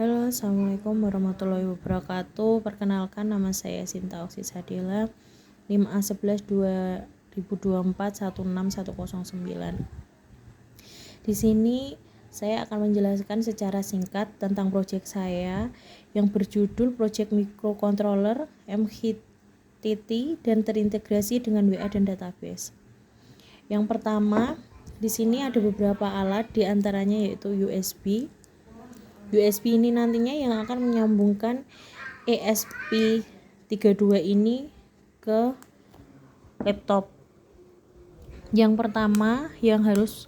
Halo, assalamualaikum warahmatullahi wabarakatuh. Perkenalkan, nama saya Sinta Oksi Sadila, 5A11 2024 16109. Di sini saya akan menjelaskan secara singkat tentang proyek saya yang berjudul Proyek Microcontroller MHTT dan terintegrasi dengan WA dan database. Yang pertama, di sini ada beberapa alat, di antaranya yaitu USB. USB ini nantinya yang akan menyambungkan ESP32 ini ke laptop. Yang pertama yang harus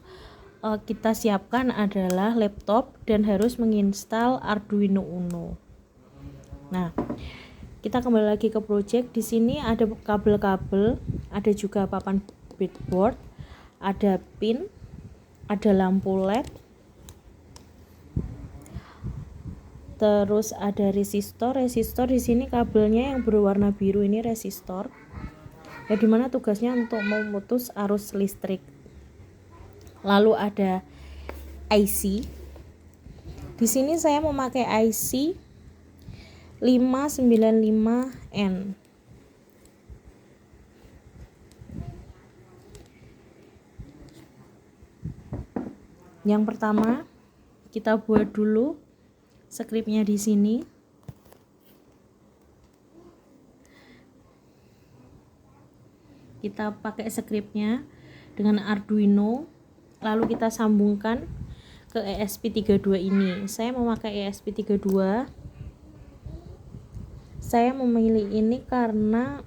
kita siapkan adalah laptop dan harus menginstal Arduino Uno. Nah, kita kembali lagi ke project. Di sini ada kabel-kabel, ada juga papan breadboard, ada pin, ada lampu LED, terus ada resistor di sini kabelnya yang berwarna biru ini resistor, ya dimana tugasnya untuk memutus arus listrik. Lalu ada IC. Di sini saya memakai IC 595N. Yang pertama, kita buat dulu skripnya di sini. Kita pakai skripnya dengan Arduino, lalu kita sambungkan ke ESP32 ini. Saya memakai ESP32. Saya memilih ini karena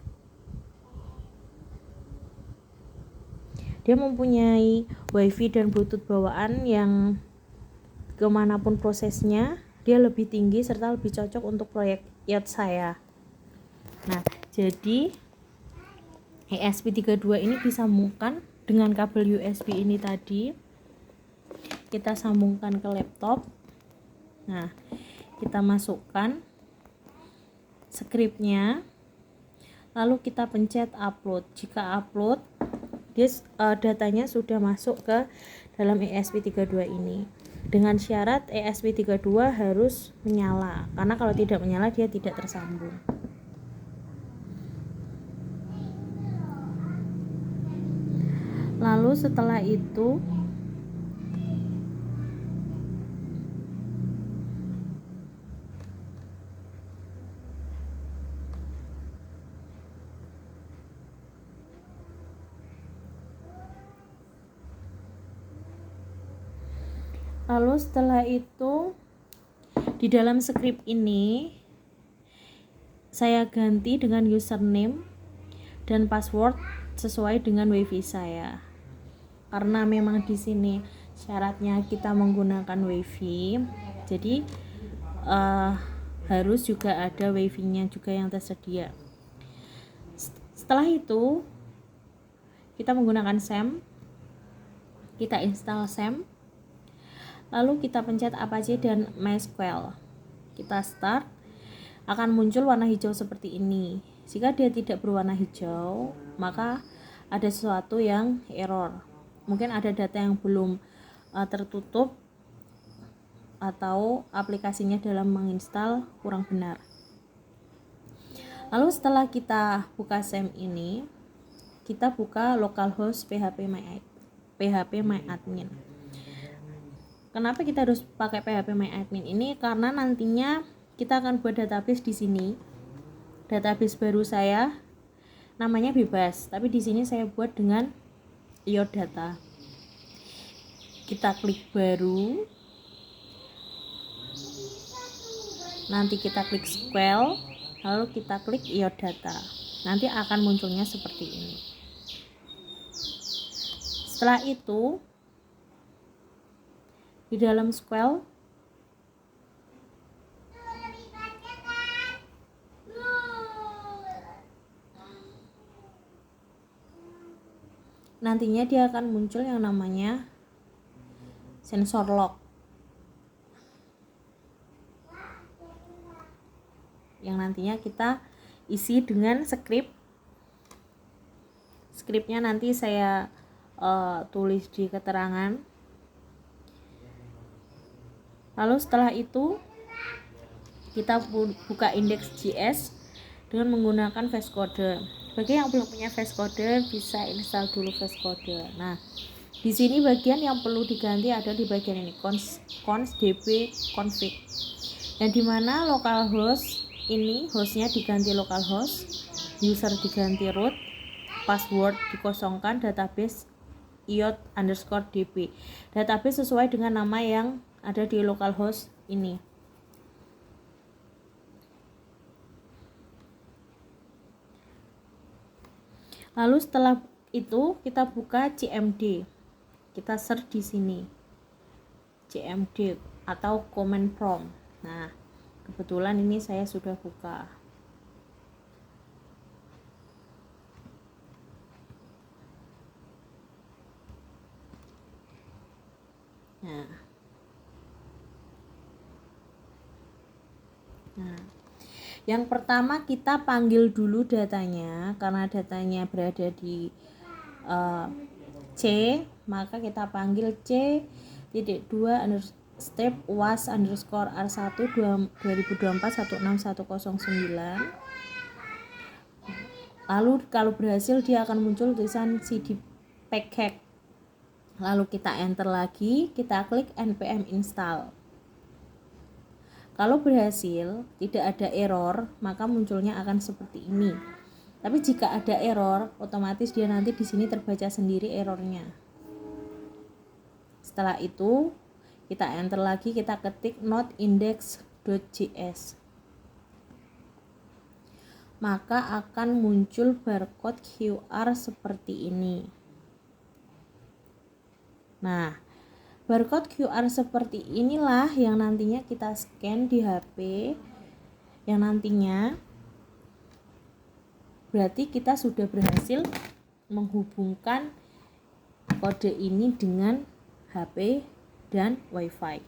dia mempunyai WiFi dan Bluetooth bawaan yang kemanapun prosesnya dia lebih tinggi serta lebih cocok untuk proyek yacht saya. Nah, jadi ESP32 ini disambungkan dengan kabel USB ini tadi. Kita sambungkan ke laptop. Nah, kita masukkan skripnya. Lalu kita pencet upload. Jika upload, datanya sudah masuk ke dalam ESP32 ini. Dengan syarat ESP32 harus menyala, karena kalau tidak menyala dia tidak tersambung. Lalu setelah itu di dalam skrip ini saya ganti dengan username dan password sesuai dengan WiFi saya. Karena memang di sini syaratnya kita menggunakan WiFi, jadi harus juga ada WiFi-nya juga yang tersedia. Setelah itu kita menggunakan SAM, kita install SAM. Lalu kita pencet Apache dan MySQL. Kita start, akan muncul warna hijau seperti ini. Jika dia tidak berwarna hijau, maka ada sesuatu yang error. Mungkin ada data yang belum tertutup atau aplikasinya dalam menginstal kurang benar. Lalu setelah kita buka SAM ini, kita buka localhost PHP MyAdmin. Kenapa kita harus pakai PHP MyAdmin ini? Karena nantinya kita akan buat database di sini. Database baru saya namanya bebas, tapi di sini saya buat dengan IOData. Kita klik baru. Nanti kita klik SQL, lalu kita klik IOData. Nanti akan munculnya seperti ini. Setelah itu di dalam SQL nantinya dia akan muncul yang namanya sensor log, yang nantinya kita isi dengan skripnya nanti saya tulis di keterangan. Lalu setelah itu kita buka index JS dengan menggunakan VS Code. Bagi yang belum punya VS Code bisa install dulu VS Code. Nah, di sini bagian yang perlu diganti ada di bagian ini, cons db config, yang dimana localhost ini hostnya diganti localhost, user diganti root, password dikosongkan, database iot_db, database sesuai dengan nama yang ada di localhost ini. Lalu setelah itu kita buka CMD, kita search di sini CMD atau command prompt. Nah, kebetulan ini saya sudah buka. Nah, yang pertama kita panggil dulu datanya, karena datanya berada di C, maka kita panggil C.2 step was underscore R1 2024-16-109. Lalu kalau berhasil dia akan muncul tulisan cd package. Lalu kita enter lagi, kita klik npm install. Kalau berhasil, tidak ada error, maka munculnya akan seperti ini. Tapi jika ada error, otomatis dia nanti di sini terbaca sendiri errornya. Setelah itu, kita enter lagi, kita ketik noteindex.js. Maka akan muncul barcode QR seperti ini. Nah, barcode QR seperti inilah yang nantinya kita scan di HP, yang nantinya berarti kita sudah berhasil menghubungkan kode ini dengan HP dan WiFi,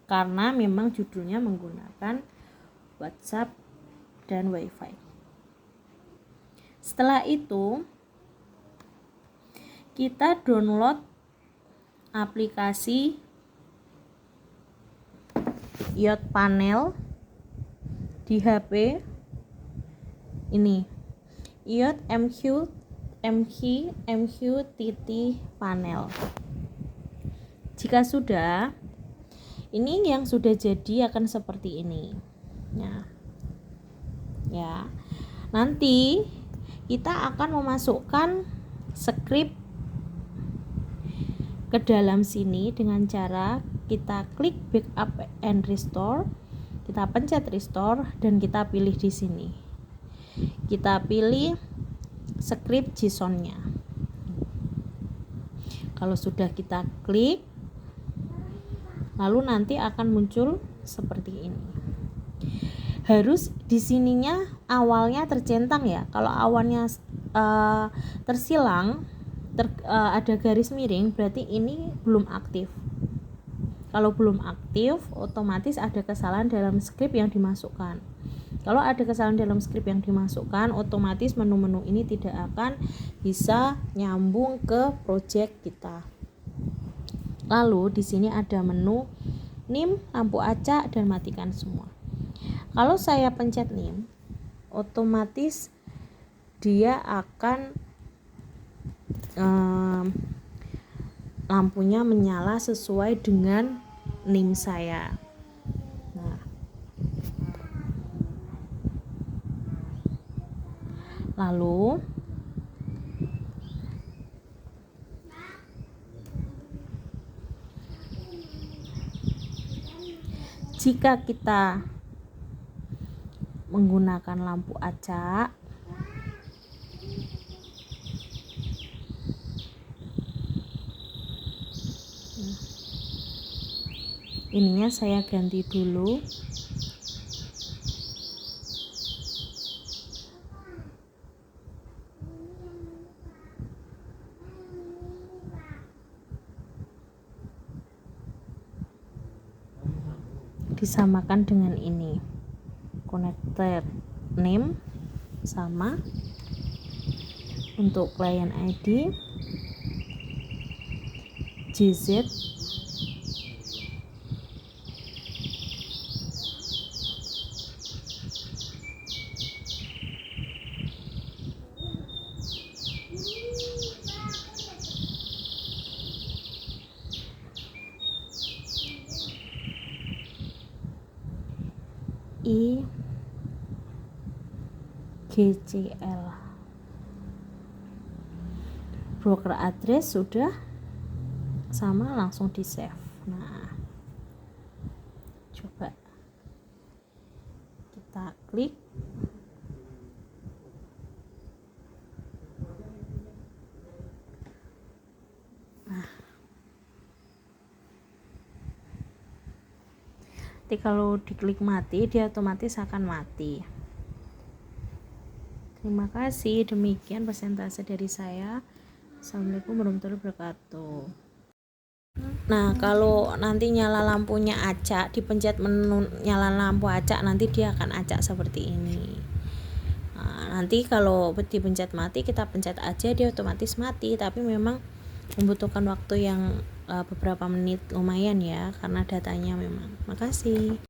karena memang judulnya menggunakan WhatsApp dan WiFi. Setelah itu kita download aplikasi iotpanel di HP ini, iot_mq_panel. Jika sudah, ini yang sudah jadi akan seperti ini. Nah, ya, nanti kita akan memasukkan script ke dalam sini dengan cara kita klik backup and restore, kita pencet restore dan kita pilih di sini. Kita pilih script JSON-nya. Kalau sudah kita klik, lalu nanti akan muncul seperti ini. Harus di sininya awalnya tercentang ya. Kalau awalnya tersilang, ada garis miring, berarti ini belum aktif. Kalau belum aktif, otomatis ada kesalahan dalam script yang dimasukkan. Kalau ada kesalahan dalam script yang dimasukkan, otomatis menu-menu ini tidak akan bisa nyambung ke project kita. Lalu di sini ada menu NIM, lampu acak, dan matikan semua. Kalau saya pencet NIM, otomatis dia akan lampunya menyala sesuai dengan NIM saya. Nah, lalu jika kita menggunakan lampu acak, ininya saya ganti dulu. Disamakan dengan ini, connected name sama. Untuk client ID JZ GCL. Broker address sudah sama, langsung di save. Nah, coba kita klik. Nah, nanti kalau diklik mati, dia otomatis akan mati. Terima kasih, demikian persentase dari saya. Assalamualaikum warahmatullahi wabarakatuh. Nah, kalau nanti nyala lampunya acak, dipencet menu nyala lampu acak, nanti dia akan acak seperti ini. Nah, nanti kalau dipencet mati, kita pencet aja, dia otomatis mati. Tapi memang membutuhkan waktu yang beberapa menit, lumayan ya, karena datanya memang. Makasih.